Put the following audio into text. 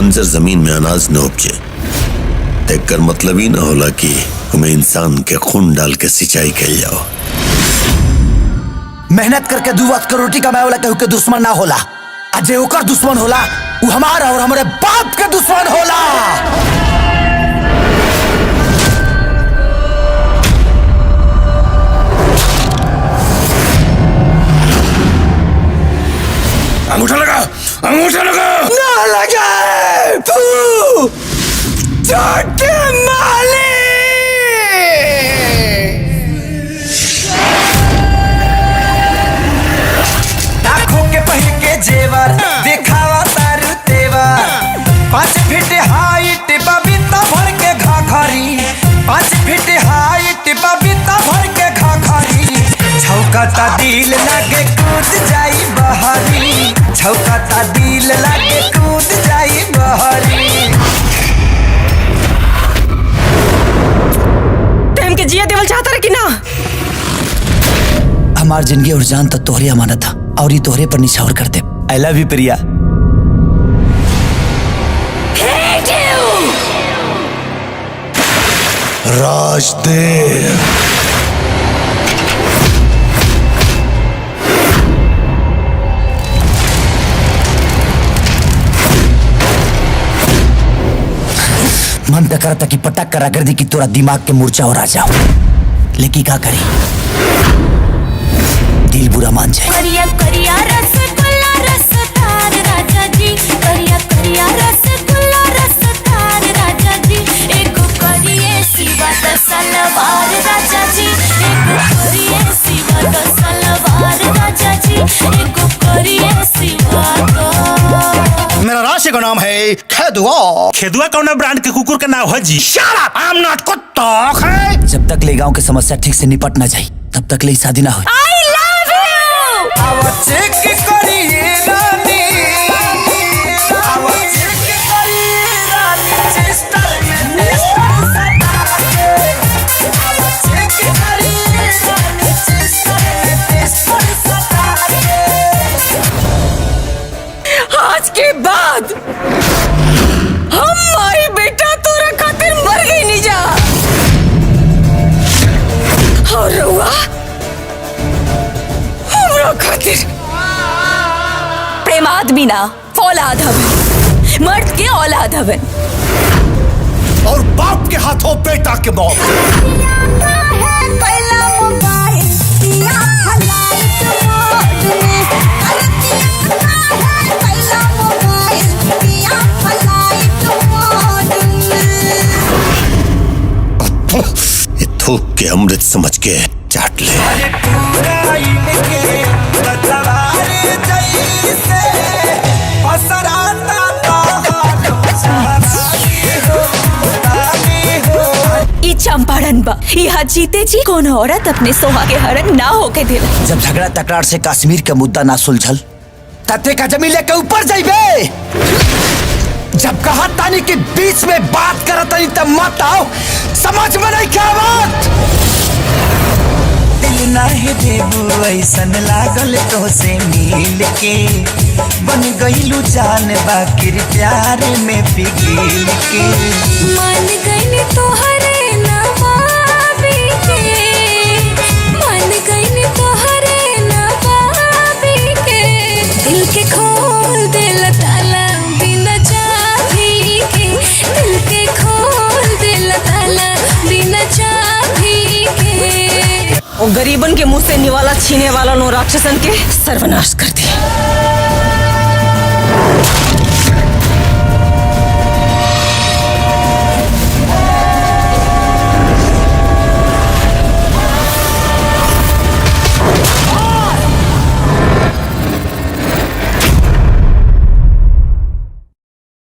बंजर जमीन में अनाज न उपजे देखकर मतलब ही ना होला कि तुम्हें इंसान के खून डाल के सिंचाई कल जाओ। मेहनत करके दू वक्त के रोटी कमाए वाला केहू के दुश्मन ना होला। अजय ओकर दुश्मन होला वो हमारा और हमारे बाप के दुश्मन होला। अंगूठा लगा, अंगूठा लगा। ना लगे तू छोटे माली। आँखों के पहन के जेवर दिखावा तारू तेवर। 5 फीट हाइट बबीता भर के घाघरी। 5 फीट हाइट बबीता भर के घाघरी। छौकता दिल लागे कूद जाई बहरी। छौकता दिल लागे कूद जाई बहरी। टाइम के जिया देवल चाहता रहे कि ना? हमार जिंदगी और जान तो तोहरे अमानत था और ये तोहरे पर निछावर कर दे। I love you Priya. Rajdev मन तो करता कि पटक करा कर दी कि तोरा दिमाग के मूर्छा और आ जाओ, लेकिन क्या करी दिल बुरा मान जाए। करिया करिया रसगुल्ला रसदार राजा जी। करिया करिया रसगुल्ला रसदार राजा जी। एको करिए सिवा द सलवार राजा जी। एको करिए सिवा द सलवार राजा जी। एको करिए सिवा द। मेरा राशि का नाम है खेदुआ। खेदुआ कौन ब्रांड के कुकुर का नाम है जी? Shut up! I'm not कुत्ता। जब तक ले गांव की समस्या ठीक से निपट ना जाए तब तक ले शादी ना हो। आज के बाद हम माई बेटा तोरा खातिर मर गई नहीं जा। और रउआ हमरा खातिर प्रेम आदमी ना औलाद हवन। मर्द के औलाद हवन और बाप के हाथों बेटा के मौत। ये थूक के अमृत समझ के चाट ले। ई चंपारण बा। यहाँ जीते जी कौन औरत अपने सोहा के हरण ना होके दिल। जब झगड़ा तकरार से कश्मीर का मुद्दा ना सुलझल तते का जमीन लेके ऊपर जाइबे। जब कहा तानी के बीच में बात करत तानी तब मत आओ, समझ में नहीं क्या बात। दिल नाही देबू ऐसन लागल तो से मिल के। बन गईलू जान बाकिर प्यार में पिघल के। मन गईन तोहरे नवाबी के। मन गईन तोहरे नवाबी के। दिल के खोल दिल ताला बिना चाबी के। दिल के खोल दिल ताला बिना चाबी के। और गरीबन के मुंह से निवाला छीने वाला नो राक्षसन के सर्वनाश कर दी।